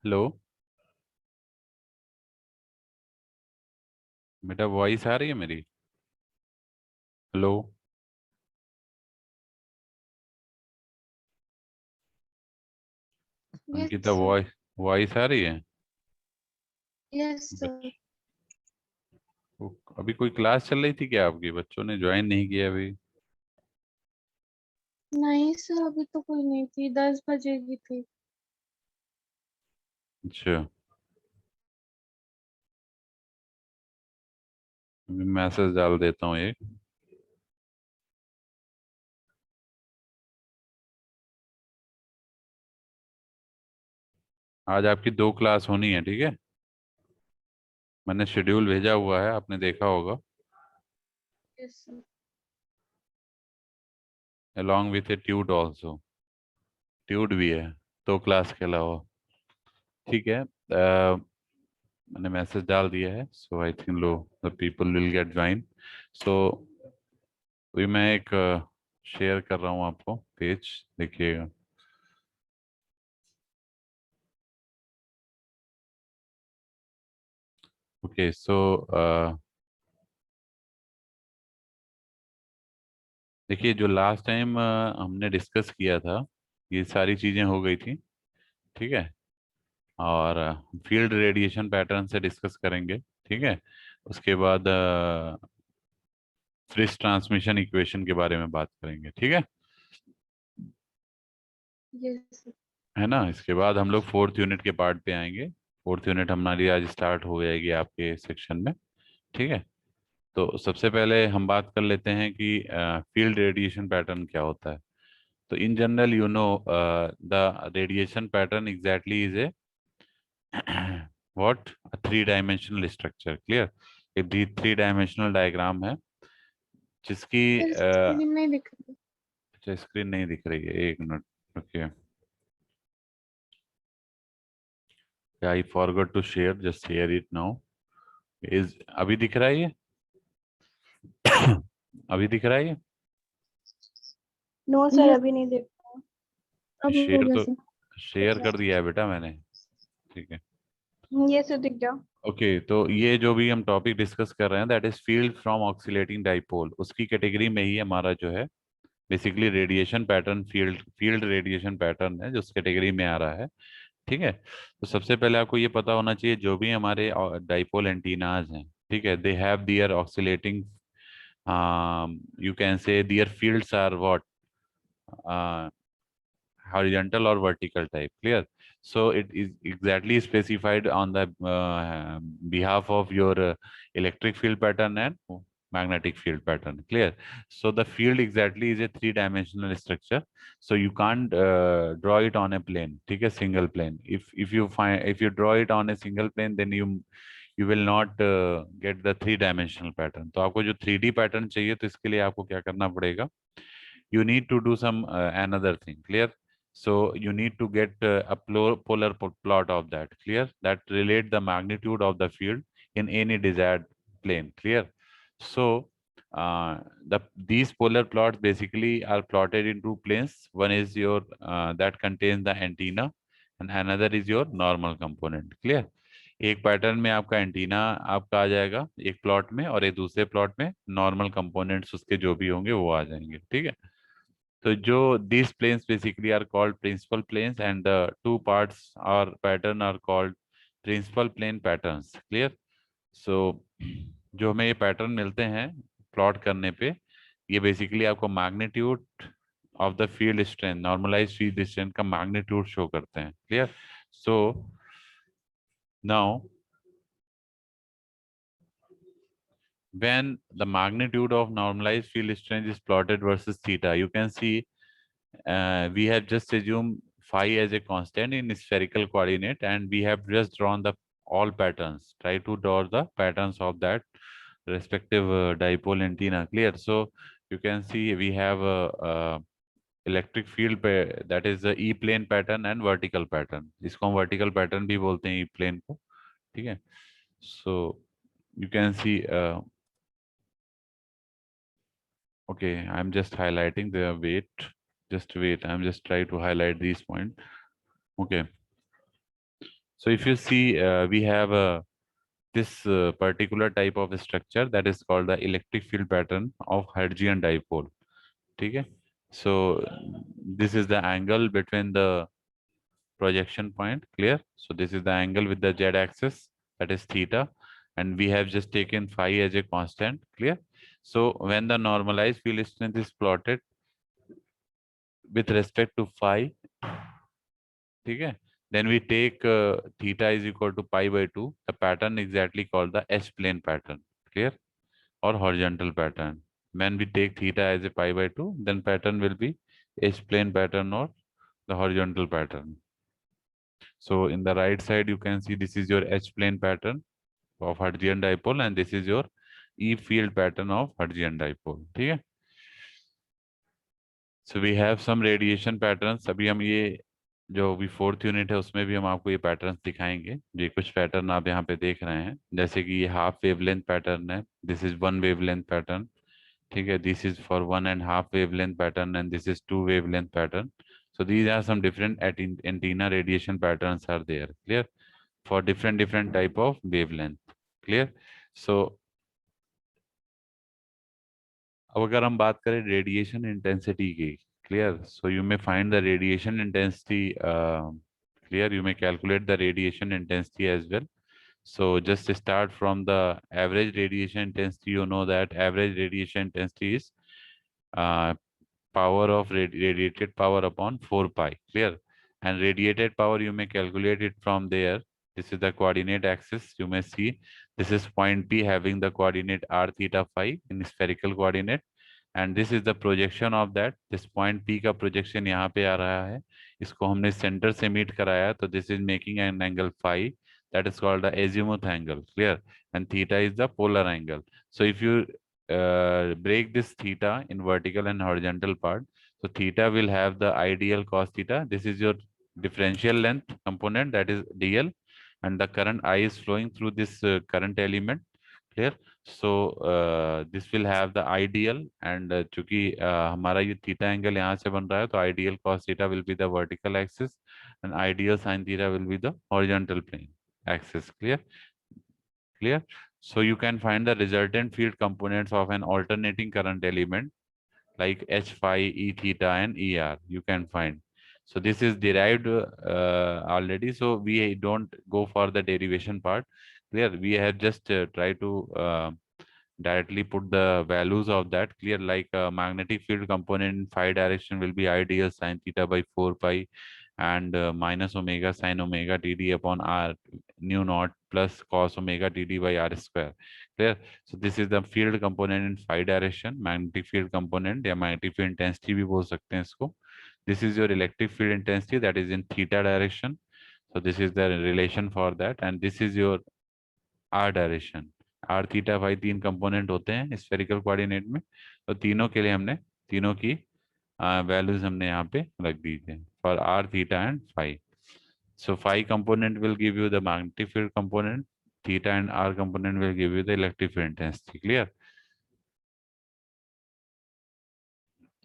Hello. बेटा voice आ रही है मेरी? Hello. Yes, Ankita sir. Voice voice आ रही है? Yes, sir. बच अभी कोई क्लास चल रही थी क्या आपकी? बच्चों ने ज्वाइन नहीं किया अभी? नहीं सर, अभी तो कोई नहीं थी, 10 बजे की थी। अच्छा, अभी मैसेज डाल देता हूँ एक। आज आपकी 2 क्लास होनी है, ठीक है? मैंने शेड्यूल भेजा हुआ है, आपने देखा होगा। Yes sir. Along with A tweet also. Tweet भी है 2 क्लास के अलावा। ठीक है, मैंने मैसेज डाल दिया है, so I think low the people will get join. सो अभी मैं एक शेयर कर रहा हूँ आपको पेज, देखिएगा। ओके, सो देखिए, जो लास्ट टाइम हमने डिस्कस किया था, ये सारी चीज़ें हो गई थी, ठीक है। और फील्ड रेडिएशन पैटर्न से डिस्कस करेंगे, ठीक है। उसके बाद फ्रिस ट्रांसमिशन इक्वेशन के बारे में बात करेंगे, ठीक है। Yes sir. है ना? इसके बाद हम लोग 4th यूनिट के पार्ट पे आएंगे। 4th यूनिट हमारी आज स्टार्ट हो जाएगी आपके सेक्शन में, ठीक है। तो सबसे पहले हम बात कर लेते हैं कि फील्ड रेडिएशन पैटर्न क्या होता है। तो in general you know the radiation pattern exactly is a what, 3 dimensional structure, clear. एक 3 डायमेंशनल डायग्राम है जिसकी सर स्क्रीन नहीं दिख रही। अच्छा, स्क्रीन नहीं दिख रही है, एक minute. Okay, I forgot to share, just share it now. Is अभी दिख रहा है ये? अभी दिख रहा है ये? नो सर, यस, अभी नहीं देख रहा। अब हो शेयर गया तो सर। शेयर कर दिया है बेटा मैंने, ठीक है। ये सर दिख गया। ओके, तो ये जो भी हम टॉपिक डिस्कस कर रहे हैं, that is field from oscillating dipole, उसकी कैटेगरी में ही हमारा जो है basically radiation pattern, field field radiation pattern है जो उस कैटेगरी में आ रहा है, ठीक है। तो सबसे पहले आपको ये पता होना चाहिए, जो भी हमारे डाइपोल एंटीनाज हैं, ठीक है, they have their oscillating, you can say their fields are what, horizontal or vertical type, clear. So it is exactly specified on the behalf of your electric field pattern and magnetic field pattern, clear. So the field exactly is a 3 dimensional structure, so you can't draw it on a plane, ठीक है, single plane. If you draw it on a single plane, then you will not get the 3 dimensional pattern. तो आपको जो 3D pattern चाहिए, तो इसके लिए आपको क्या करना पड़ेगा? You need to do some another thing, clear. So you need to get a polar plot of that, clear, that relate the magnitude of the field in any desired plane, clear. So these polar plots basically are plotted in 2 planes. One is your that contains the antenna, and another is your normal component, clear. एक pattern में आपका antenna आपका आ जाएगा एक plot में, और एक दूसरे प्लॉट में नॉर्मल कंपोनेंट्स उसके जो भी होंगे वो आ जाएंगे, ठीक है। तो जो these planes basically are called principal planes, and the 2 parts or pattern are called principal plane patterns, clear. So जो हमें ये पैटर्न मिलते हैं प्लॉट करने पे, ये बेसिकली आपको magnitude of the field strength, normalize field strength का मैग्नीट्यूड शो करते हैं, clear. So now when the magnitude of normalized field strength is plotted versus theta, you can see we have just assumed phi as a constant in spherical coordinate, and we have just drawn the all patterns. Try to draw the patterns of that respective dipole antenna, clear. So you can see we have a electric field that is the E plane pattern and vertical pattern. इसको हम vertical pattern भी बोलते हैं E plane को, ठीक है। So you can see okay, I'm just highlighting the wait. Just wait. I'm just trying to highlight these points. Okay. So if you see, we have this particular type of structure that is called the electric field pattern of Hertzian dipole. Okay, so this is the angle between the projection point. Clear? So this is the angle with the z axis, that is theta, and we have just taken phi as a constant. Clear? So when the normalized field strength is plotted with respect to phi, okay, then we take theta is equal to pi by 2, the pattern exactly called the H plane pattern. Clear? Or horizontal pattern. When we take theta as a pi by 2, then pattern will be H plane pattern or the horizontal pattern. So in the right side, you can see this is your H plane pattern of Hertzian dipole, and this is your E field pattern of Hertzian dipole. ठीक है? So we have some radiation patterns. अभी हम ये जो भी 4th unit है उसमें भी हम आपको ये पैटर्न्स दिखाएंगे. ये कुछ पैटर्न आप यहाँ पे देख रहे हैं, जैसे कि ये हाफ वेवलेंथ पैटर्न है. This is 1 wavelength pattern. ठीक है, this is for 1.5 wavelength pattern, and this is 2 wavelength pattern. So these are some different antenna radiation patterns are there. Clear? For different type of wavelength. Clear? So अब अगर हम बात करें radiation intensity की, clear, so you may find the radiation intensity, clear, you may calculate the radiation intensity as well. So just start from the average radiation intensity. You know that average radiation intensity is power of radiated power upon 4 pi. Clear? And radiated power you may calculate it from there. This is the coordinate axis. You may see this is point P having the coordinate r theta phi in spherical coordinate, and this is the projection of that. This point P का projection यहाँ पे आ रहा है, इसको हमने center से meet कराया, तो this is making an angle phi that is called the azimuth angle. Clear? And theta is the polar angle. So if you break this theta in vertical and horizontal part, so theta will have the ideal cos theta. This is your differential length component, that is dl, and the current I is flowing through this current element. Clear? So this will have the ideal, and चूंकि हमारा ये theta angle यहाँ से बन रहा है, तो ideal cos theta will be the vertical axis and ideal sin theta will be the horizontal plane axis. Clear? Clear? So you can find the resultant field components of an alternating current element like H phi, E theta, and ER. You can find. So this is derived already. So we don't go for the derivation part. Clear? We have just tried to directly put the values of that. Clear? Like magnetic field component in phi direction will be ideal sin theta by 4 pi and minus omega sin omega td upon r nu naught plus cos omega td by r square. Clear? So this is the field component in phi direction, magnetic field component या magnetic field intensity भी बोल सकते हैं इसको. This is your electric field intensity that is in theta direction. So this is the relation for that, and this is your r direction. r theta phi तीन component होते हैं spherical coordinate में, तो तीनों के लिए हमने तीनों की values हमने यहाँ पे रख दी है for r theta and phi. So phi component will give you the magnetic field component, theta and r component will give you the electric field intensity. Clear?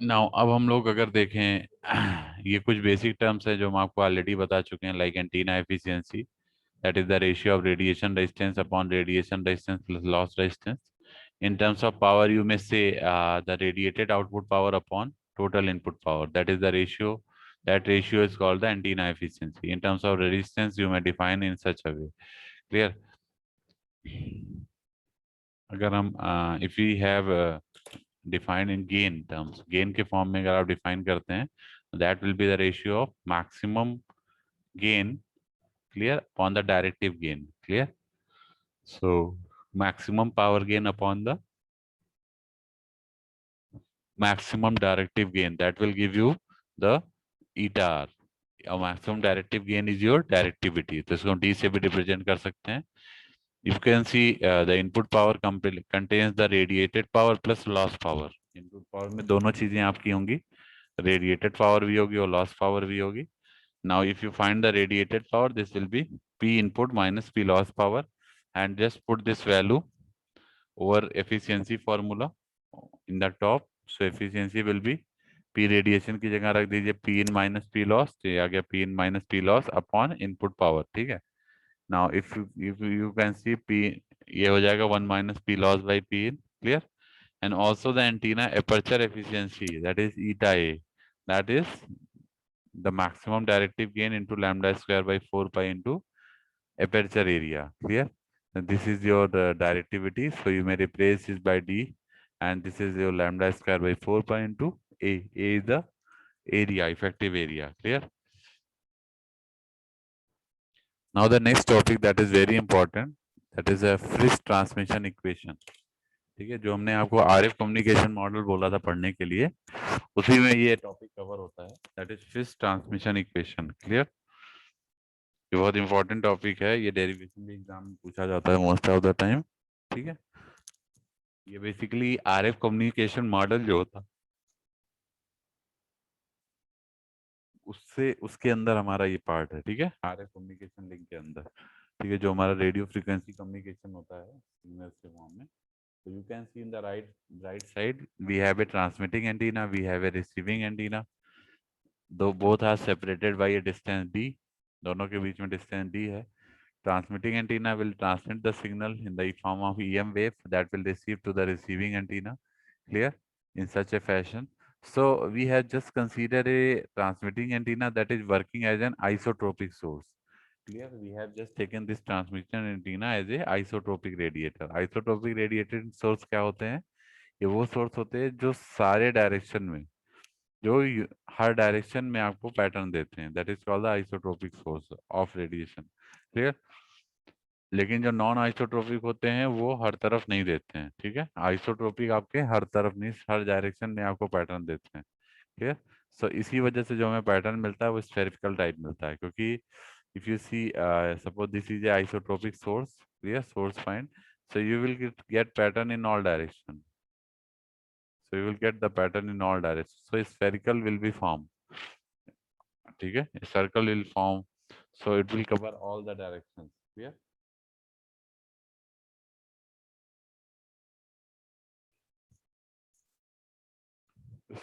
Now अब हम लोग अगर देखें ये कुछ बेसिक टर्म्स है जो हम आपको ऑलरेडी बता चुके हैं, like antenna efficiency, that is the ratio of radiation resistance upon radiation resistance plus loss resistance. In terms of power, you may say the radiated output power upon total input power, that is the ratio. That ratio is called the antenna efficiency. In terms of resistance, you may define in such a way. Clear? अगर हम if we have defined in gain terms, gain के form में अगर आप define करते हैं, that will be the ratio of maximum gain, clear, upon the directive gain. Clear? So maximum power gain upon the maximum directive gain, that will give you the eta r. Maximum directive gain is your directivity, तो इसको हम d से भी represent कर सकते हैं. You can see the input power contains the radiated power plus loss power. Input power में दोनों चीजें आपकी होंगी, radiated power भी होगी और loss power भी होगी. Now if you find the radiated power, this will be P input minus P loss power, and just put this value over efficiency formula in the top. So efficiency will be P radiation की जगह रख दीजिए P in minus P loss, तो ये आ गया P in minus P loss upon input power. ठीक है? Now if you can see P, ये हो जाएगा 1 minus P loss by P in, clear? And also the antenna aperture efficiency, that is eta A, that is the maximum directive gain into lambda square by 4 pi into aperture area, clear? And this is your directivity, so you may replace this by D, and this is your lambda square by 4 pi into A. A is the area, effective area, clear? Now the next topic that is very important, that is a Friis transmission equation. ठीक है, जो हमने आपको RF communication model बोला था पढ़ने के लिए, उसी में ये टॉपिक कवर होता है, that is Friis transmission equation, clear? ये बहुत इंपॉर्टेंट टॉपिक है, ये डेरिवेशन भी एग्जाम में पूछा जाता है मोस्ट ऑफ द टाइम, ठीक है? ये बेसिकली RF कम्युनिकेशन मॉडल जो होता, उससे उसके अंदर हमारा ये पार्ट है, ठीक है? RF कम्युनिकेशन लिंक के अंदर, ठीक है, जो हमारा रेडियो फ्रीक्वेंसी कम्युनिकेशन होता है सिग्नल के फॉर्म में. So you can see in the right side we have a transmitting antenna, we have a receiving antenna. Though both are separated by a distance d, दोनों के बीच में distance d है. Transmitting antenna will transmit the signal in the form of EM wave that will receive to the receiving antenna, clear, in such a fashion. So we have just considered a transmitting antenna that is working as an isotropic source. Clear? We have just taken this transmission antenna as a isotropic radiator. Isotropic radiator source क्या होते हैं? ये वो source होते हैं जो सारे direction में, जो हर डायरेक्शन में आपको पैटर्न देते हैं, that is called the isotropic source of radiation, clear? लेकिन जो नॉन आइसोट्रोपिक होते हैं वो हर तरफ नहीं देते हैं, ठीक है? आइसोट्रोपिक आपके हर तरफ नहीं, हर डायरेक्शन में आपको पैटर्न देते हैं, क्लियर? सो इसी वजह से जो हमें पैटर्न मिलता है वो स्फेरिकल टाइप मिलता है, क्योंकि if you see suppose this is a isotropic source, clear, source find, so you will get pattern in all direction, so you will get the pattern in all directions, so a spherical will be formed, ठीक है? A circle will form, so it will cover all the directions, clear?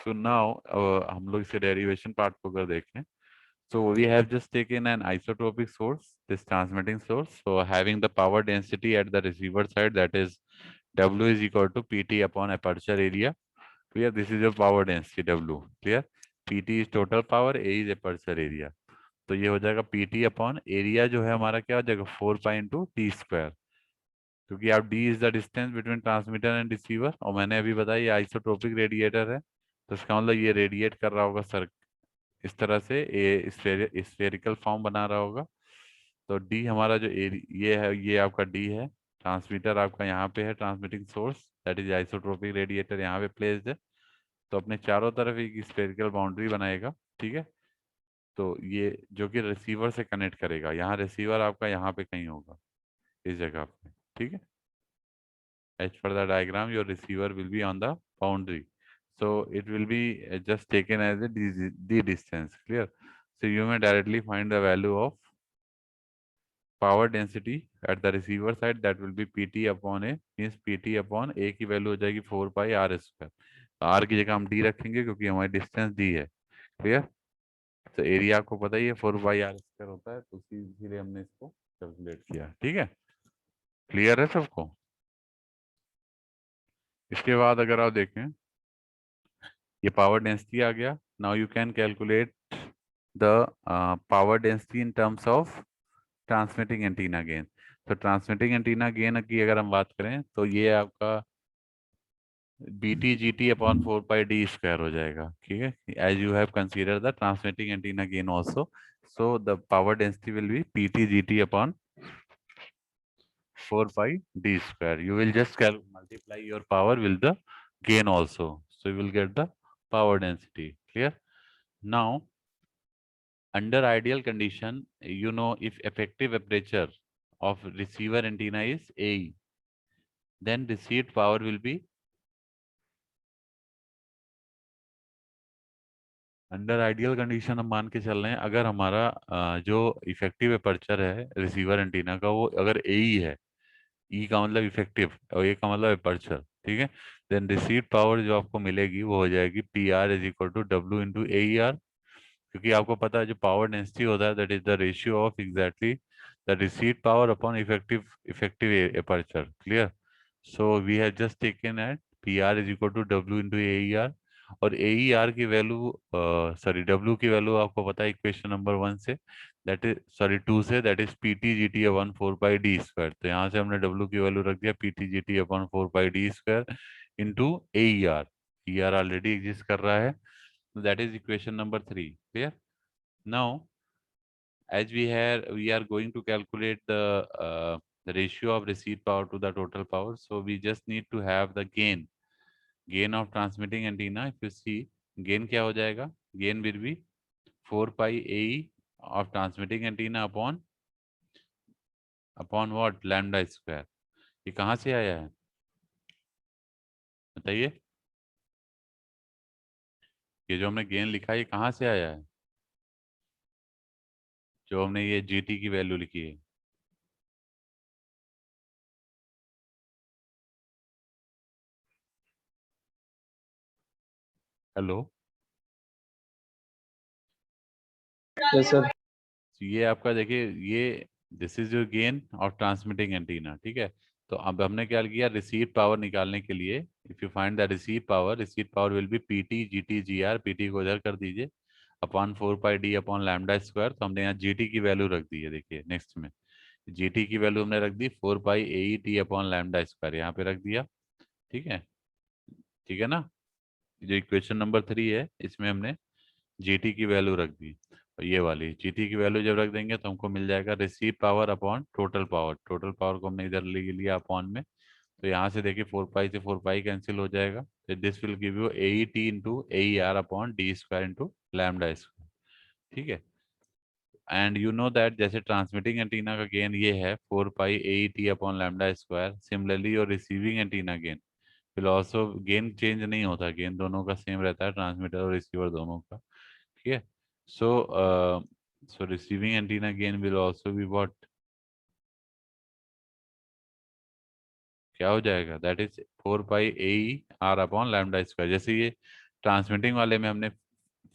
So now हम लोग इसे derivation part को अगर देखें, so we have just taken an isotropic source, this transmitting source, so having the power density at the receiver side, that is W is equal to PT upon aperture area, clear? This is your power density W, clear? PT is total power, A is aperture area, तो ये हो जाएगा PT upon area जो है हमारा क्या हो जाएगा 4 पाई इंटू टी स्क्वायर, क्योंकि आप D is the distance between transmitter and receiver, और मैंने अभी बताया ये आइसोट्रोपिक रेडिएटर है, तो इसका मतलब ये रेडिएट कर रहा होगा सर इस तरह से, ये स्फेरिकल फॉर्म बना रहा होगा. तो D हमारा जो ये है, ये आपका D है, ट्रांसमीटर आपका यहाँ पे है, transmitting source that is isotropic radiator यहाँ पे प्लेस्ड है, तो अपने चारों तरफ एक स्फेरिकल बाउंड्री बनाएगा, ठीक है? तो ये जो कि रिसीवर से कनेक्ट करेगा, यहाँ रिसीवर आपका यहाँ पे कहीं होगा इस जगह पे, ठीक है? As per the diagram, your receiver will be on the boundary, so it will be just taken as a d distance, clear? So you may directly find the value of power density at the receiver side, that will be pt upon a, means pt upon a की value हो जाएगी 4 पाई r square, r की जगह हम d रखेंगे क्योंकि हमारी distance d है, क्लियर? तो एरिया आपको पता ही है 4 बाई आर स्क्वायर होता है, तो इसीलिए हमने इसको कैलकुलेट किया, ठीक है? क्लियर है सबको? इसके बाद अगर आप देखें, ये पावर डेंसिटी आ गया. Now you can calculate the power density in terms of transmitting antenna gain. तो ट्रांसमिटिंग एंटीना गेन की अगर हम बात करें तो ये आपका BT GT upon 4 pi D square हो जाएगा, ठीक है? As you have consider the transmitting antenna gain also, so the power density will be PT GT upon 4 pi d square. You will just multiply your power with the gain also, so you will get the power density, clear? Now under ideal condition, you know, if effective aperture of receiver antenna is AE, then received power will be under ideal condition. हम मान के चल रहे हैं अगर हमारा जो effective aperture है रिसीवर एंटीना का वो अगर AE है, E का मतलब इफेक्टिव और A का मतलब अपर्चर, ठीक है? देन रिसीव्ड पावर जो आपको मिलेगी वो हो जाएगी PR is equal to W into AER, क्योंकि आपको पता है जो पावर डेंसिटी होता है that is the ratio of exactly the receipt power upon effective aperture. Clear? So we have just taken at PR is equal to W into AER, और AER की value sorry W की value आपको पता है equation number 1 से, that is sorry 2 से, that is PT GT upon 4 pi D square. तो यहाँ से हमने W की वैल्यू रख दिया PT GT upon 4 pi D square into AER. ER already exist कर रहा है, that is equation number 3. Clear? Now as we are going to calculate the ratio of receipt power to the total power, so we just need to have the gain of transmitting antenna. If you see, gain क्या हो जाएगा? Gain will be 4 pi AE of transmitting antenna upon what? Lambda square. ये कहाँ से आया है बताइए? ये जो हमने गेन लिखा है ये कहाँ से आया है? जो हमने ये GT की वैल्यू लिखी है. Hello, yes sir. ये आपका देखिए, ये this is your gain of transmitting antenna. ठीक है, तो अब हमने क्या किया, रिसीव पावर निकालने के लिए, if you find the receive power will be PT GT GR. PT को इधर कर दीजिए upon 4 pi D upon lambda square. तो हमने यहाँ GT की वैल्यू रख दी है. देखिए नेक्स्ट में GT की वैल्यू हमने रख दी 4 पाई AE T upon lambda square, यहाँ पे रख दिया. ठीक है, ठीक है ना? जो इक्वेशन नंबर 3 है इसमें हमने GT की वैल्यू रख दी, और ये वाली GT की वैल्यू जब रख देंगे तो हमको मिल जाएगा receive power upon total power. Total power को हमने इधर ले लिया अपॉन में, तो यहाँ से देखिए 4 पाई से 4 पाई कैंसिल हो जाएगा. तो this will give you AET into AER upon D square into lambda square. ठीक है, एंड यू नो दैट जैसे ट्रांसमिटिंग एंटीना का गेन ये है 4 pi AET upon lambda square, similarly और receiving antenna gain will also, gain change नहीं होता, gain दोनों का सेम रहता है, ट्रांसमीटर और रिसीवर दोनों का. ठीक है, so receiving antenna gain will also be what, क्या हो जाएगा, that is 4 pi AER upon lambda square. जैसे ये ट्रांसमिटिंग वाले में हमने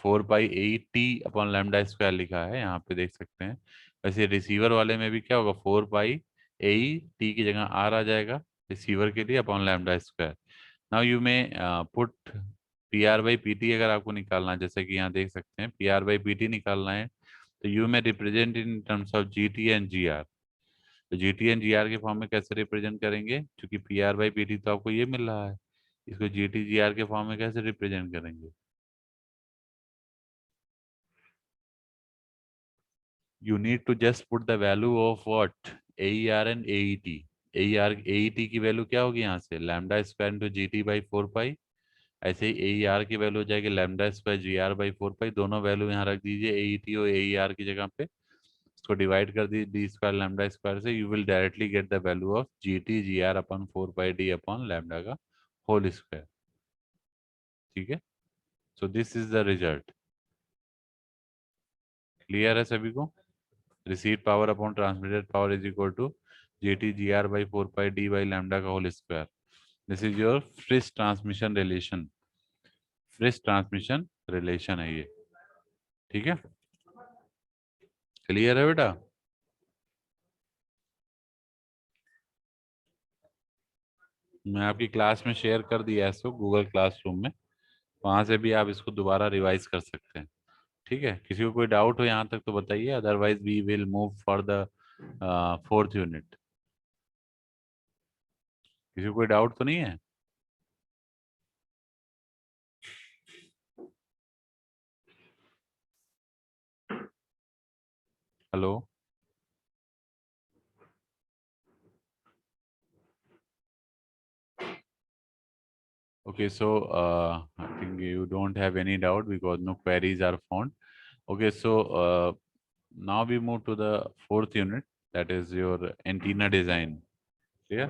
4 pi AET upon lambda square लिखा है, यहाँ पे देख सकते हैं. वैसे रिसीवर वाले में भी क्या होगा, 4 पाई AET की जगह R आ जाएगा रिसीवर के लिए upon lambda square. Now you may put PR by PT अगर आपको निकालना है, जैसे कि यहाँ देख सकते हैं PR बाई PT निकालना है, तो यू में represent in terms of GT and GR. तो GT एंड GR के फॉर्म में कैसे रिप्रेजेंट करेंगे, क्योंकि PR बाई PT तो आपको ये मिल रहा है, इसको GT GR के फॉर्म में कैसे रिप्रेजेंट करेंगे? You need to just put the value of what, AER and AET. AET की वैल्यू क्या होगी यहाँ से, lambda square into GT by 4 पाई. ऐसे ही AER की वैल्यू हो जाएगी लैम्डा स्क्वायर GR बाई 4 पाई. दोनों वैल्यू यहाँ रख दीजिए AET और AER की जगह पे, इसको डिवाइड कर दी D स्क्वायर लैम्डा स्क्वायर से, you will directly get the value of GT GR upon 4 pi D upon lambda का होल स्क्वायर. ठीक है, so this is the result. Clear है सभी को? Receive power upon transmitted power is equal to GT GR by 4 pi D by lambda का whole square. This is your Friis transmission relation. Friis transmission relation है ये. ठीक है, clear है बेटा? मैं आपकी क्लास में शेयर कर दिया है इसको गूगल क्लासरूम में, वहां से भी आप इसको दोबारा रिवाइज कर सकते हैं. ठीक है, किसी को कोई डाउट हो यहाँ तक तो बताइए, otherwise we will move for the 4th unit. किसी को कोई डाउट तो नहीं है? Hello, okay, so I think you don't have any doubt because no queries are found. Okay, so now we move to the 4th unit, that is your antenna design. clear?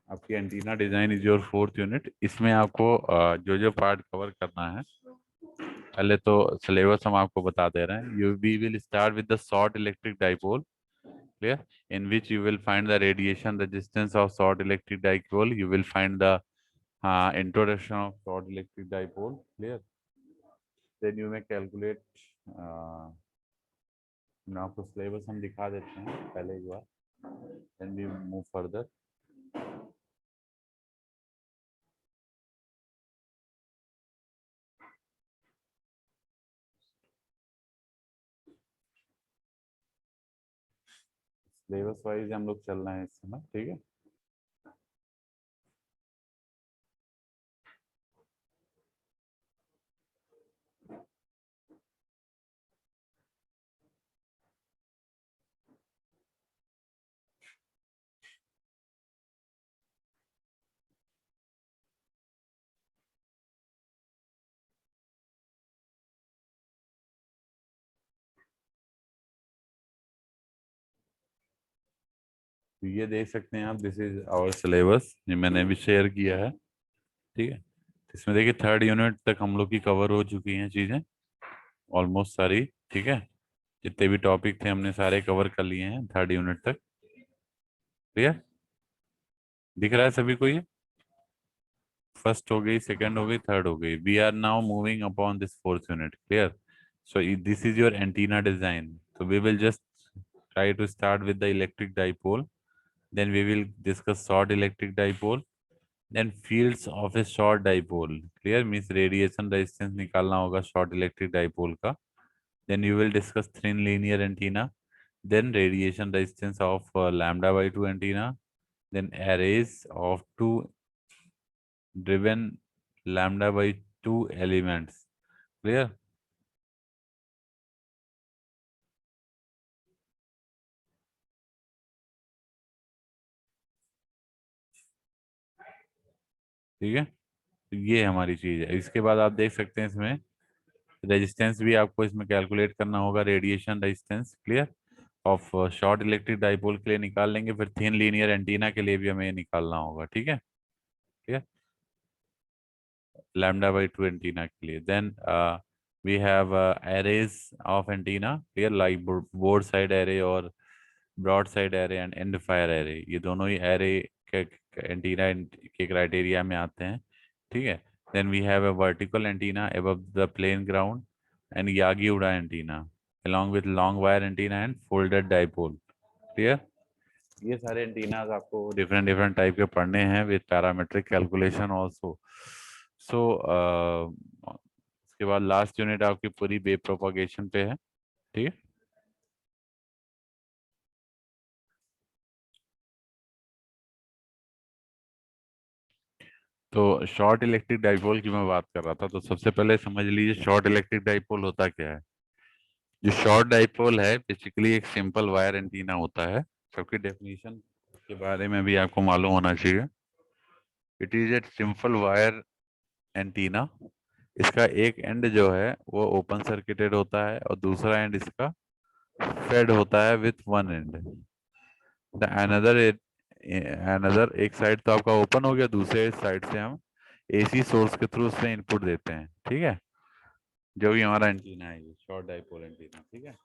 आपकी antenna design is your 4th unit. इसमें आपको जो जो part cover करना है, पहले तो syllabus हम आपको बता दे रहे हैं. We will start with the short electric dipole. clear, in which you will find the radiation resistance of short electric dipole. You will find the introduction of short electric dipole. clear, then you may calculate मैं आपको syllabus हम दिखा देते हैं पहले एक बार, then we move further. Syllabus wise हम लोग चल रहे हैं इस समय, ठीक है। तो ये देख सकते हैं आप, दिस इज आवर सिलेबस, ये मैंने भी शेयर किया है, ठीक है। इसमें देखिए 3rd यूनिट तक हम लोग की कवर हो चुकी हैं चीज़ें ऑलमोस्ट सारी, ठीक है। जितने भी टॉपिक थे हमने सारे कवर कर लिए हैं 3rd यूनिट तक, क्लियर। दिख रहा है सभी को ये? फर्स्ट हो गई, सेकंड हो गई, थर्ड हो गई। We are now moving upon this 4th unit, clear. So this is your antenna design, so we will just try to start with the electric dipole, then we will discuss short electric dipole, then fields of a short dipole, clear, means radiation resistance निकालना होगा short electric dipole का, then you will discuss thin linear antenna, then radiation resistance of lambda by 2 antenna, then arrays of two driven lambda by 2 elements, clear। ठीक है, तो ये हमारी चीज है। इसके बाद आप देख सकते हैं इसमें रेजिस्टेंस भी आपको इसमें कैलकुलेट करना होगा, radiation resistance, clear, of short electric dipole के लिए निकाल लेंगे, फिर थिन लीनियर एंटीना के लिए भी हमें ये निकालना होगा, ठीक है। ठीक है, lambda by 2 antenna के लिए। then we have arrays of antenna, clear, like board side array और broad side array and end fire array, ये दोनों ही array के एंटीना के क्राइटेरिया में आते हैं, ठीक है। then we have a vertical antenna above the plain ground and Yagi Uda antenna along with long wire antenna and folded dipole, clear। ये सारे एंटीनाज आपको डिफरेंट डिफरेंट टाइप के पढ़ने हैं विद पैरामेट्रिक कैलकुलेशन आल्सो। सो इसके बाद last unit आपकी पूरी वेव प्रोपगेशन पे है, ठीक है। तो शॉर्ट इलेक्ट्रिक डाइपोल की मैं बात कर रहा था, तो सबसे पहले समझ लीजिए शॉर्ट इलेक्ट्रिक डाइपोल होता क्या है। जो शॉर्ट डाइपोल है बेसिकली एक सिंपल वायर एंटीना होता है, सबकी डेफिनेशन के बारे में भी आपको मालूम होना चाहिए। It is a simple wire antenna, इसका एक एंड जो है वो ओपन सर्किटेड होता है और दूसरा एंड इसका फेड होता है with one and. The another एक साइड तो आपका ओपन हो गया, दूसरे साइड से हम एसी सोर्स के थ्रू उसमें इनपुट देते हैं, ठीक है। जो भी हमारा एंटीना है ये शॉर्ट डाइपोल एंटीना, ठीक है।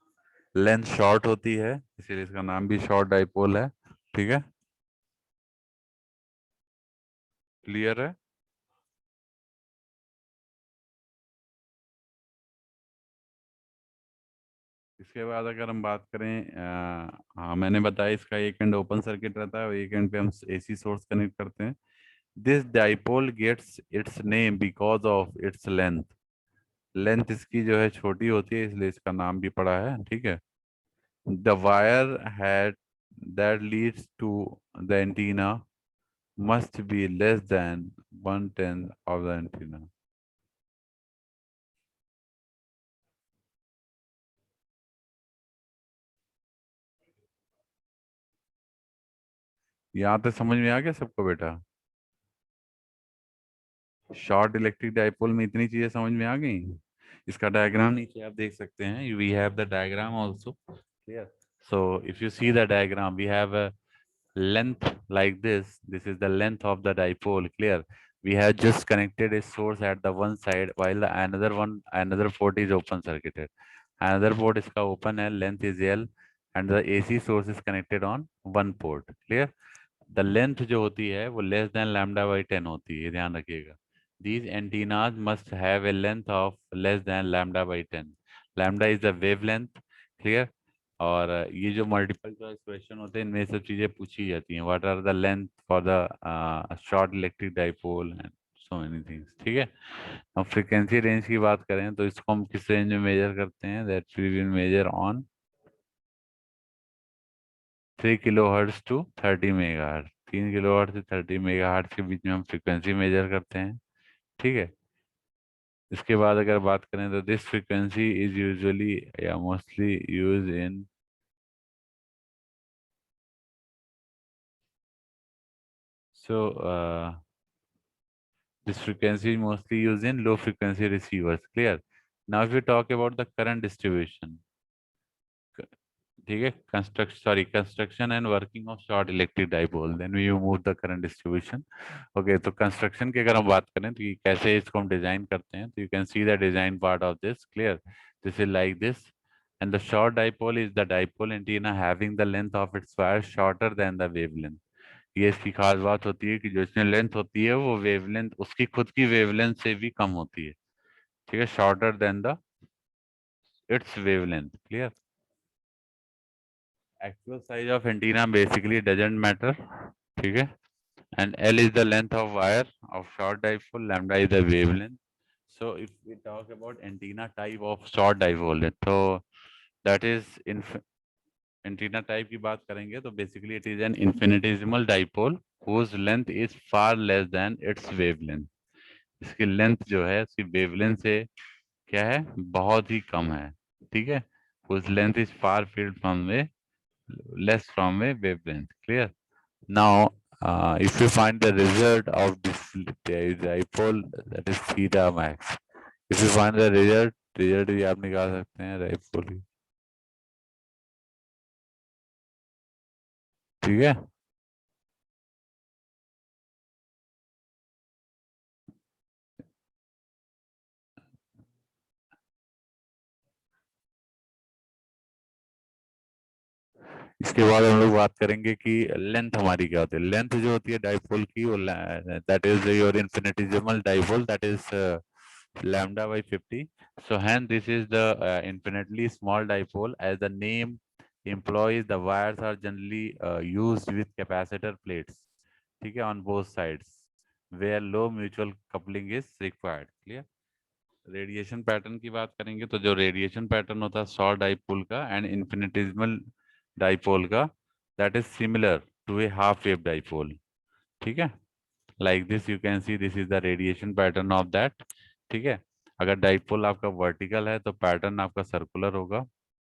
लेंथ शॉर्ट होती है इसीलिए इसका नाम भी शॉर्ट डाइपोल है, ठीक है। क्लियर है? इसके बाद अगर हम बात करें हाँ मैंने बताया इसका एक एंड ओपन सर्किट रहता है और एक एंड पे हम एसी सोर्स कनेक्ट करते हैं। This dipole gets its name because of its length, length इसकी जो है छोटी होती है इसलिए इसका नाम भी पड़ा है, ठीक है। The wire had that leads to the antenna must be less than 1/10 of the antenna. यहाँ तक समझ में आ गया सबको बेटा? शॉर्ट इलेक्ट्रिक डाइपोल में इतनी चीजें समझ में आ गई। इसका डायग्राम नीचे आप देख सकते हैं, we have the diagram also, clear. So if you see the diagram we have a length like this is the length of the dipole, clear। We have just connected a source at the one side while the another port is open circuited, another port इसका open है, length is L and the AC source is connected on one port, clear। the length जो होती है वो less than lambda by 10 होती है, ध्यान रखिएगा। These antennas must have a length of less than lambda by 10। lambda is the wavelength, clear। और ये जो मल्टीपल चॉइस क्वेश्चन होते हैं इनमें सब चीजें पूछी जाती हैं. What are the length for the short electric dipole and so many things. ठीक है. अब फ्रीक्वेंसी रेंज की बात करें तो इसको हम किस रेंज में मेजर करते हैं. That we will measure on 3 kilohertz to 30 megahertz. 3 kilohertz से 30 मेगाहर्ट्ज के बीच में हम फ्रीक्वेंसी मेजर करते हैं. ठीक है. इसके बाद अगर बात करें तो दिस फ्रीक्वेंसी इज यूजुअली या mostly use in this frequency is mostly used in low frequency receivers. Clear. Now if we talk about the current distribution, ठीक है, construction and working of short electric dipole, then we move the current distribution. Okay, तो construction की अगर हम बात करें तो ये कैसे इसको हम डिजाइन करते हैं, तो you can see the design part of this. Clear. This is like this, and the short dipole is the dipole antenna having the length of its wire shorter than the wavelength. ये इसकी खास बात होती है कि जो इसमें length होती है वो वेवलेंथ उसकी खुद की वेवलेंथ से भी कम होती है. ठीक है, shorter than the it's wavelength. Clear. Actual size of antenna basically doesn't matter. ठीक है. And L is the length of wire of short dipole, lambda is the wavelength. So if we talk about antenna type of short dipole, so that is antenna type की बात करेंगे तो basically it is an infinitesimal dipole whose length is far less than its wavelength. इसकी length जो है इसकी wavelength से क्या है, बहुत ही कम है. ठीक है. whose length is far from a less from a wavelength. Clear. Now if you find the result of this dipole, that is theta max. If you find the result भी आप निकाल सकते हैं डाइपोल की. ठीक है. इसके बाद हम लोग बात करेंगे कि लेंथ हमारी क्या होती है. लेंथ जो होती है डाइपोल की वो that is your infinitesimal dipole, that is lambda by 50. So hence this is the infinitely small dipole. As the name implies, the wires are generally used with capacitor plates. ठीक है, on both sides where low mutual coupling is required. Clear. Radiation pattern की बात करेंगे तो जो radiation pattern होता है short dipole का एंड इन्फिनिटिसिमल डाइपोल का, that is similar to a half wave dipole. ठीक है. Like this you can see this is the radiation pattern of that. ठीक है. अगर डाइपोल आपका वर्टिकल है तो पैटर्न आपका सर्कुलर होगा.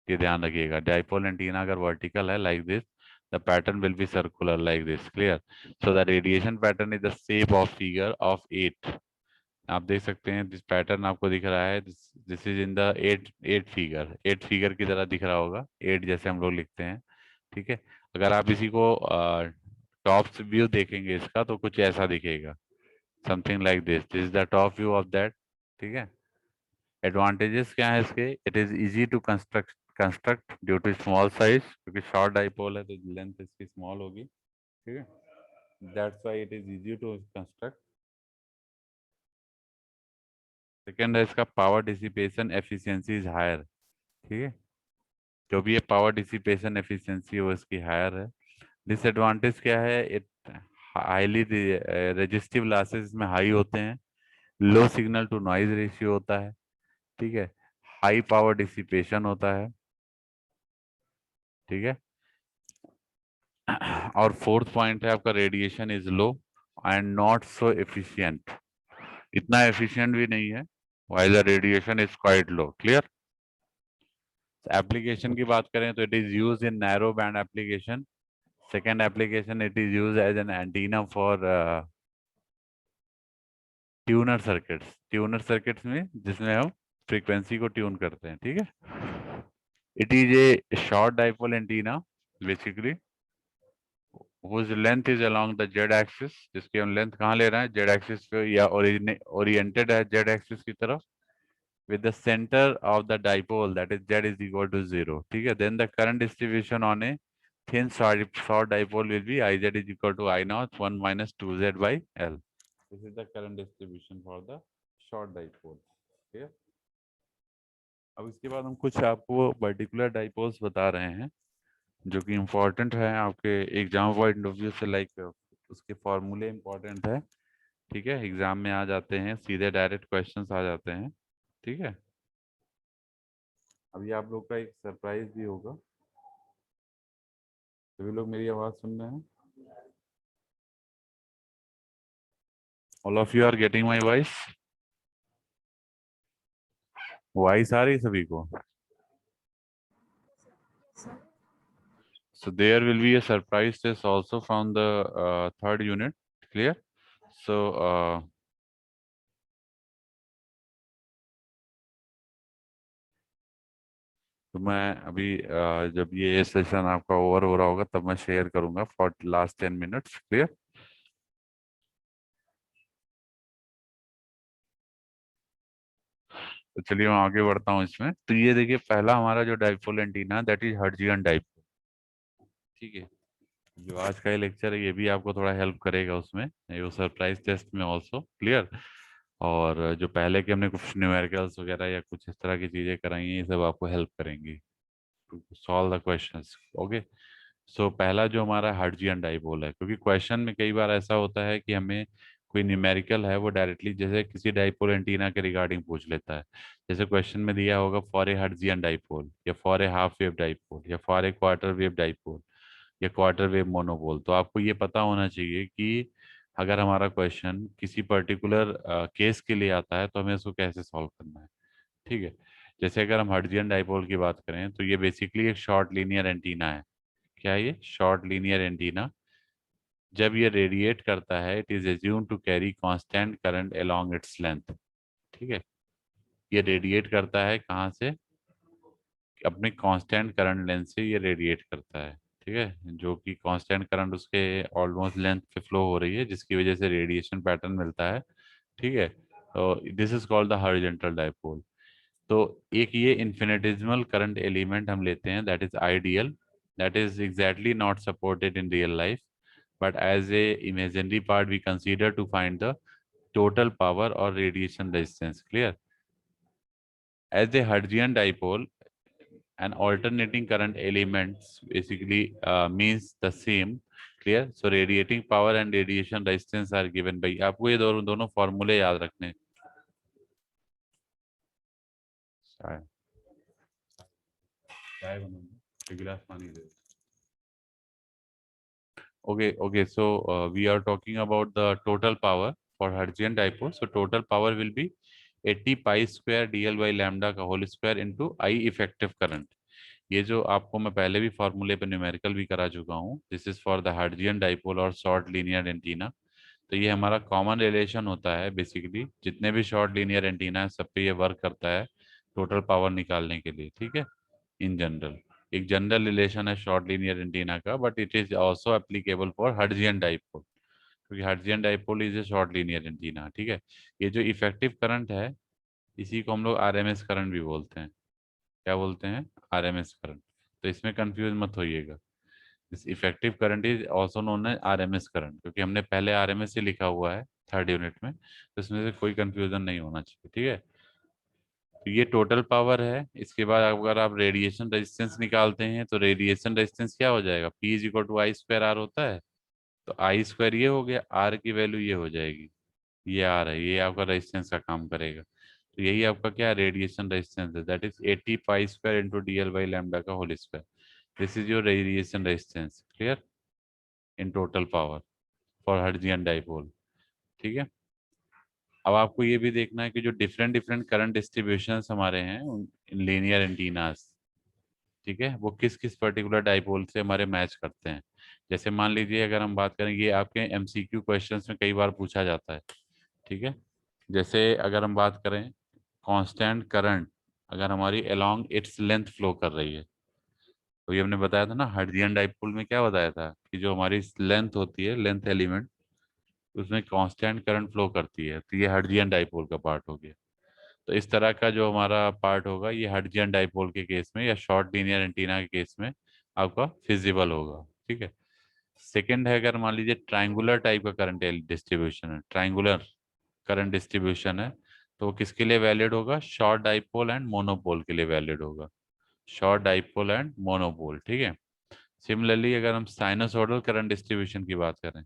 ये ध्यान रखिएगा. डाइपोल एंटीना अगर वर्टिकल है like this, the pattern will be circular like this. Clear. So the radiation pattern is the shape of figure of 8. आप देख सकते हैं दिस पैटर्न आपको दिख रहा है. This is in the 8 figure. 8 figure की तरह दिख रहा होगा. 8 जैसे हम लोग लिखते हैं. ठीक है. अगर आप इसी को टॉप व्यू देखेंगे इसका तो कुछ ऐसा दिखेगा. Something like this. This is the top view of that. ठीक है. एडवांटेजेस क्या है इसके. It is easy to construct due to small size, क्योंकि शॉर्ट डाइपोल है तो लेंथ इसकी स्मॉल होगी. ठीक है. That's why it is easy to construct. Second है इसका power dissipation efficiency is higher. ठीक है. जो भी ये पावर डिसिपेशन एफिशिएंसी है वो इसकी हायर है. डिसएडवांटेज क्या है. इट हाईली रेजिस्टिव लॉसेस इसमें हाई होते हैं. Low signal to noise ratio होता है. ठीक है. हाई पावर डिसिपेशन होता है. ठीक है. और फोर्थ पॉइंट है आपका radiation is low and not so efficient. इतना एफिशिएंट भी नहीं है while the radiation is quite low. Clear. Application की बात करें तो it is use in narrow band application. Second application it is use as an antenna for tuner circuits. Tuner circuits में जिसमें हम फ्रीक्वेंसी को ट्यून करते हैं. ठीक है. It is a short dipole antenna basically whose length is along the z axis. जिसकी हम लेंथ कहाँ ले रहे हैं, z axis पे या ओरिएंटेड है z axis की तरफ, with the center of the dipole that is z is equal to 0. ठीक है. Then the current distribution on a thin short dipole will be Iz is equal to I naught 1 minus 2z by L. This is the current distribution for the short dipole. Clear. अब इसके बाद हम कुछ आपको particular dipoles बता रहे हैं जो कि इम्पोर्टेंट है आपके एग्जाम पॉइंट ऑफ व्यू से, लाइक उसके फॉर्मूले इम्पोर्टेंट है। ठीक है, एग्जाम में आ जाते हैं, सीधे डायरेक्ट क्वेश्चंस आ जाते हैं। ठीक है, अभी आप लोग का एक सरप्राइज भी होगा। सभी लोग मेरी आवाज़ सुन रहे हैं? All of you are getting my voice? Voice आ रही सभी को? So there will be a surprise test also from the third unit. Clear? So तो मैं अभी जब ये सेशन आपका ओवर हो रहा होगा तब मैं शेयर करूंगा फॉर लास्ट 10 मिनट्स। क्लियर? तो चलिए मैं आगे बढ़ता हूँ इसमें। तो ये देखिए, पहला हमारा जो dipole antenna, that is Hertzian dipole. ठीक है, जो आज का ये लेक्चर है ये भी आपको थोड़ा हेल्प करेगा उसमें, ये सरप्राइज टेस्ट में ऑल्सो। क्लियर? और जो पहले के हमने कुछ न्यूमेरिकल्स वगैरह या कुछ इस तरह की चीजें कराई हैं, ये सब आपको हेल्प करेंगी to solve the questions. Okay, so पहला जो हमारा हर्ट्जियन डाइपोल है, क्योंकि क्वेश्चन में कई बार ऐसा होता है कि हमें कोई न्यूमेरिकल है वो डायरेक्टली जैसे किसी डाइपोल एंटीना के रिगार्डिंग पूछ लेता है। जैसे क्वेश्चन में दिया होगा फॉर ए हर्ट्जियन डाइपोल, या for a half wave dipole, या for a quarter wave dipole, या क्वार्टर वेव मोनोपोल। तो आपको ये पता होना चाहिए कि अगर हमारा क्वेश्चन किसी पर्टिकुलर केस के लिए आता है तो हमें उसको कैसे सॉल्व करना है। ठीक है, जैसे अगर हम हर्ट्जियन डाइपोल की बात करें तो ये बेसिकली एक शॉर्ट लीनियर एंटीना है। क्या है ये? Short linear antenna. जब ये रेडिएट करता है, it is assume to carry constant current along its length. ठीक है, ये रेडिएट करता है कहाँ से? अपने कांस्टेंट करंट लेंथ से ये रेडिएट करता है। ठीक है, जो कि कांस्टेंट करंट उसके ऑलमोस्ट लेंथ पे फ्लो हो रही है, जिसकी वजह से रेडिएशन पैटर्न मिलता है। ठीक है, तो this is called the horizontal dipole. तो एक ये इन्फिनिटेसिमल करंट एलिमेंट हम लेते हैं, that is ideal, that is exactly not supported in real life, but as a imaginary part we consider to find the total power or radiation resistance. Clear? As a Hertzian dipole, an alternating current elements basically means the same. Clear? So radiating power and radiation resistance are given by, आपको ये दोनों फॉर्मूले याद रखने। चाय बनाऊंगा, एक गिलास पानी दे। Okay, so we are talking about the total power for Hertzian dipole. So total power will be 80 pi square dl by lambda का whole square into I effective current. ये जो आपको मैं पहले भी फॉर्मूले पे न्यूमेरिकल भी करा चुका हूँ, this is for the Hertzian dipole और शॉर्ट लीनियर एंटीना। तो ये हमारा कॉमन रिलेशन होता है, बेसिकली जितने भी शॉर्ट लीनियर एंटीना है सब पे ये वर्क करता है टोटल पावर निकालने के लिए। ठीक है, इन जनरल एक जनरल रिलेशन है शॉर्ट लीनियर एंटीना का, but it is also applicable for Hertzian dipole, क्योंकि Hertzian dipole is a short linear antenna. ठीक है, ये जो इफेक्टिव करंट है इसी को हम लोग आरएमएस करंट भी बोलते हैं। क्या बोलते हैं? RMS current. तो इसमें कंफ्यूज मत होइएगा, this effective current is also known as RMS current, क्योंकि हमने पहले आरएमएस से लिखा हुआ है थर्ड यूनिट में, तो इसमें से कोई कंफ्यूजन नहीं होना चाहिए। ठीक है, तो ये टोटल पावर है। इसके बाद अगर आप रेडिएशन रेजिस्टेंस निकालते हैं तो रेडिएशन रेजिस्टेंस क्या हो जाएगा? P is equal to I square R होता है, तो आई स्क्वायर ये हो गया, आर की वैल्यू ये हो जाएगी, ये आर है, ये आपका रेजिस्टेंस का काम करेगा। तो यही आपका क्या रेडिएशन रेजिस्टेंस है, that is 80 pi square into D L by lambda का whole square. This is your radiation resistance. Clear? In total power for Hertzian dipole. ठीक है, अब आपको ये भी देखना है कि जो डिफरेंट डिफरेंट करंट डिस्ट्रीब्यूशन हमारे हैं इन लीनियर एंटीनास, ठीक है, वो किस किस पर्टिकुलर डाइपोल से हमारे मैच करते हैं। जैसे मान लीजिए अगर हम बात करें, ये आपके एमसीक्यू क्वेश्चंस में कई बार पूछा जाता है। ठीक है, जैसे अगर हम बात करें कांस्टेंट करंट अगर हमारी अलोंग इट्स लेंथ फ्लो कर रही है, तो ये हमने बताया था ना हर्ट्जियन डाइपोल में, क्या बताया था कि जो हमारी लेंथ होती है, लेंथ एलिमेंट, उसमें कांस्टेंट करंट फ्लो करती है, तो ये हर्ट्जियन डाइपोल का पार्ट हो गया। तो इस तरह का जो हमारा पार्ट होगा ये हर्ट्जियन डाइपोल के केस में या शॉर्ट लीनियर एंटीना के केस में आपका फिजिबल होगा। ठीक है, सेकंड है अगर मान लीजिए ट्रायंगुलर टाइप का करंट डिस्ट्रीब्यूशन है, ट्रायंगुलर करंट डिस्ट्रीब्यूशन है, तो वो किसके लिए वैलिड होगा? शॉर्ट डाइपोल एंड मोनोपोल के लिए वैलिड होगा, शॉर्ट डाइपोल एंड मोनोपोल, ठीक है। सिमिलरली अगर हम साइनोसोडल करंट डिस्ट्रीब्यूशन की बात करें,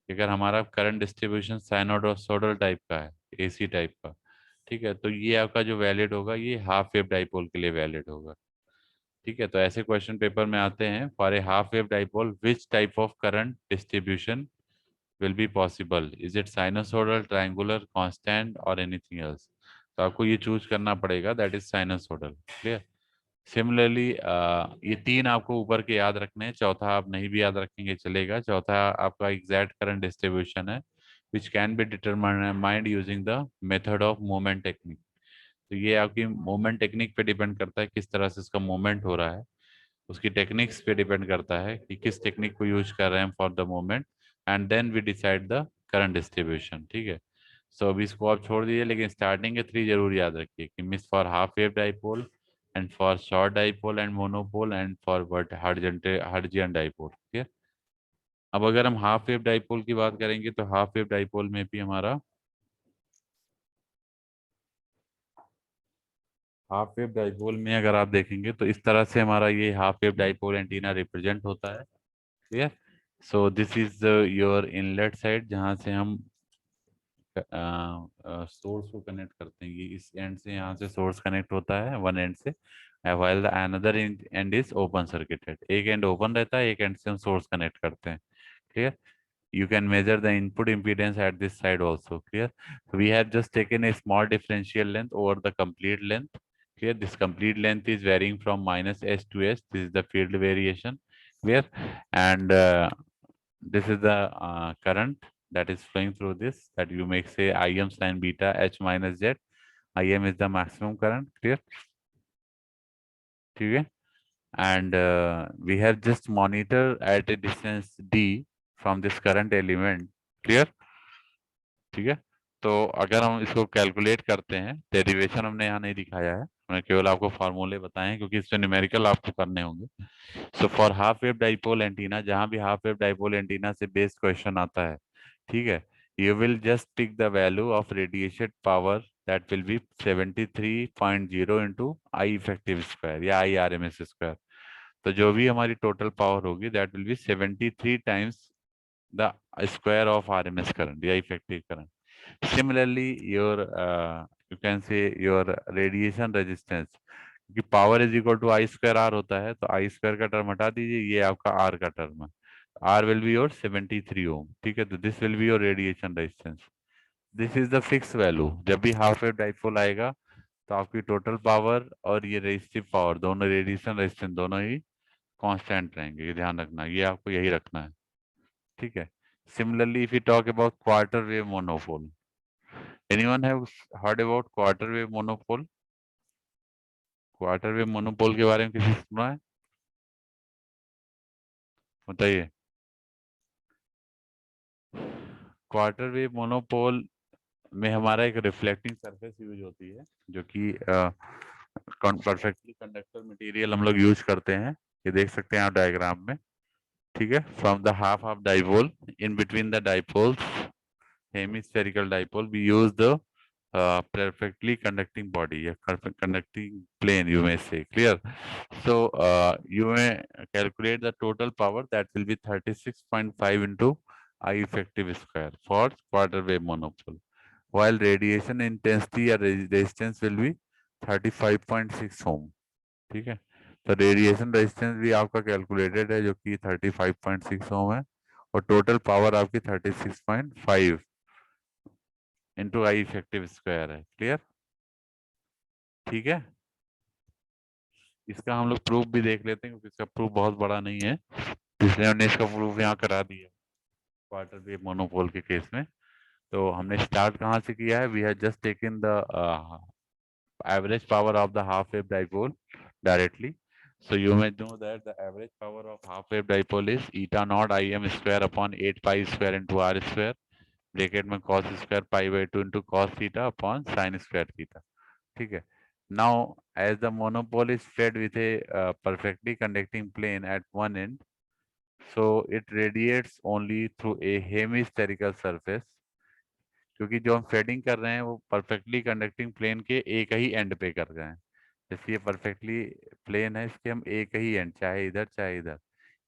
अगर हमारा करंट डिस्ट्रीब्यूशन साइनोसोडल टाइप का है, एसी टाइप का, ठीक है, तो ये आपका जो वैलिड होगा ये हाफ वेव डाइपोल के लिए वैलिड होगा, ठीक है। तो ऐसे क्वेश्चन पेपर में आते हैं, for a half wave dipole which type of current distribution will be possible, is it sinusoidal, triangular, constant or anything else? तो आपको ये चूज करना पड़ेगा, that is sinusoidal, clear. Similarly ये तीन आपको ऊपर के याद रखने हैं, चौथा आप नहीं भी याद रखेंगे चलेगा। चौथा आपका एग्जैक्ट करंट डिस्ट्रीब्यूशन है which can be determined using the method of moment technique. तो ये आपकी मोमेंट टेक्निक पे डिपेंड करता है, किस तरह से इसका मोमेंट हो रहा है, उसकी टेक्निक्स पे डिपेंड करता है कि किस टेक्निक को यूज कर रहे हैं for the moment, and then we decide the current distribution, ठीक है। सो अभी इसको आप छोड़ दीजिए, लेकिन स्टार्टिंग के थ्री जरूर याद रखिए कि miss for half wave dipole and for short dipole and monopole and for वर्ट हर्ट्जियन डाइपोल, ठीक है। अब अगर हम हाफ वेव डाइपोल की बात करेंगे तो हाफ वेव डाइपोल में भी हमारा हाफ वेव डाइपोल में अगर आप देखेंगे तो इस तरह से हमारा ये half wave dipole antenna represent होता है, clear. So this is your inlet side जहाँ से हम सोर्स को कनेक्ट करते हैं। ये इस एंड से, यहाँ से सोर्स कनेक्ट होता है वन एंड से, while the another end is open circuited। एक एंड ओपन रहता है, एक एंड से हम सोर्स कनेक्ट करते हैं, clear. You can measure the input impedance at this side also, clear। So we have just taken a small differential length over the complete length, clear। This complete length is varying from minus s to s, this is the field variation, clear। And this is the current that is flowing through this, that you make say Im sin beta h minus z, Im is the maximum current, clear, ठीक है। And we have just monitor at a distance d from this current element, clear, ठीक है। तो अगर हम इसको calculate करते हैं, डेरिवेशन हमने यहाँ नहीं दिखाया है, हमने केवल आपको फार्मूले बताए हैं क्योंकि इससे न्यूमेरिकल आपको करने होंगे। So for half wave dipole antenna, जहां भी हाफ वेव डाइपोल एंटीना से बेस्ड क्वेश्चन आता है, ठीक है, you will just pick the value of radiation power that will be 73.0 into I effective square या I R M S square. तो जो भी हमारी टोटल पावर होगी that will be 73 times the square of R M S current या effective current. Similarly, your you can say your radiation resistance, क्योंकि power is equal to I square R होता है, तो आई स्क्वायर का term हटा दीजिए, ये आपका आर का टर्म है, आर विल बी योर 73 ओम, ठीक है। तो this will be your radiation resistance, this is the fix value. जब भी हाफ वेव डाइपोल आएगा तो आपकी टोटल पावर और ये रेजिस्टिव पावर दोनों, रेडिएशन रेजिस्टेंस दोनों ही कांस्टेंट रहेंगे, ये ध्यान रखना, ये आपको यही रखना है, ठीक है। Similarly if you talk about quarter wave monopole, anyone have heard about quarter wave monopole? Quarter wave monopole के बारे में किसी सुना है? बताइए। क्वार्टर वेव मोनोपोल में हमारा एक रिफ्लेक्टिंग सरफेस यूज होती है, जो कि परफेक्टली कंडक्टर मटेरियल हम लोग यूज करते हैं, ये देख सकते हैं आप डायग्राम में, ठीक है। From the half of dipole, in between the dipoles, hemispherical dipole, we use the perfectly conducting body, a conducting plane, you may say, clear। So you may calculate the total power, that will be 36.5 into I effective square for quarter wave monopole, while radiation intensity or resistance will be 35.6 ohm, ठीक है। तो radiation resistance भी आपका calculated है, जो कि 35.6 ओम है, और टोटल पावर आपकी 36.5 इंटू आई इफेक्टिव स्क्वायर है, क्लियर, ठीक है। इसका हम लोग प्रूफ भी देख लेते हैं, क्योंकि इसका प्रूफ बहुत बड़ा नहीं है, इसलिए हमने इसका प्रूफ यहाँ करा दिया क्वार्टर वेव मोनोपोल के केस में। तो हमने स्टार्ट कहाँ से किया है, we have just taken the average power of the half wave dipole directly. So you may know that the average power of half wave dipole is eta naught Im square upon 8 pi square into r square, bracket में cos square pi by 2 into cos theta upon sin square theta, ठीक है। Now as the monopole is fed with a perfectly conducting plane at one end, so it radiates only through a hemispherical surface, क्योंकि जो हम shading कर रहे हैं वो perfectly conducting plane के एक ही एंड पे कर रहे हैं। जैसे ये परफेक्टली प्लेन है, इसके हम एक ही एंड, चाहे इधर चाहे इधर,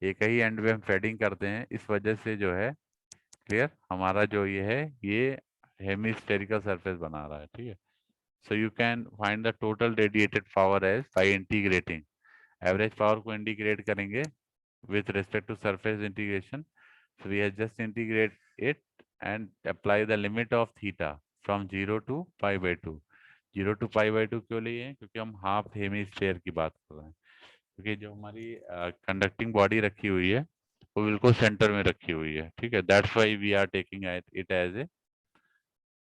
एक ही एंड पे हम शेडिंग करते हैं। इस वजह से जो है क्लियर, हमारा जो ये है ये हेमिस्फेरिकल सरफेस बना रहा है। ठीक है, so you can find the total radiated power as by integrating. Average power को इंटीग्रेट करेंगे with respect to surface integration. So we have just integrate it and apply the limit of theta from 0 to pi by 2. 0 to pi by 2 क्यों लिए हैं? क्योंकि हम half hemisphere की बात कर रहे हैं। क्योंकि जो हमारी कंडक्टिंग बॉडी रखी हुई है वो बिल्कुल सेंटर में रखी हुई है। ठीक है, that's why we are taking it as a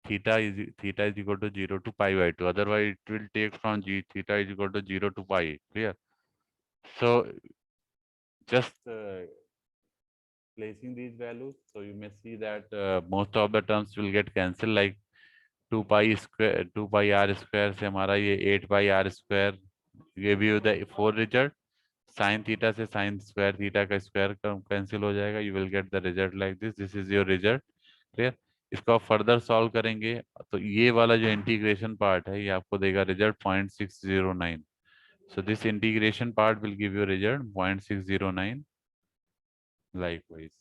theta is equal to 0 to pi by 2. Otherwise it will take from theta is equal to 0 to pi. Clear? So just placing these values, so you may see that most of the terms will get cancelled, like 2 pi square, 2 pi r square से हमारा ये 8 pi r square give you the 4 result. Sin theta से sin square theta का square cancel हो जाएगा, you will get the result like this. This is your result. Clear? इसको आप further solve करेंगे तो ये वाला जो इंटीग्रेशन पार्ट है ये आपको देगा result 0.609. So this integration part will give you result 0.609 likewise.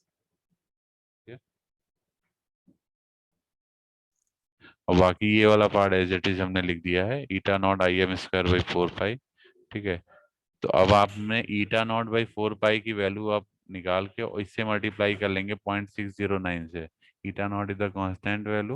और बाकी ये वाला पार्ट एज इट इज हमने लिख दिया है, ईटा not I am square by 4 पाई। ठीक है, तो अब आपने ईटा नॉट बाई 4 पाई की वैल्यू आप निकाल के और इससे मल्टीप्लाई कर लेंगे 0.609 से। ईटा not is the constant value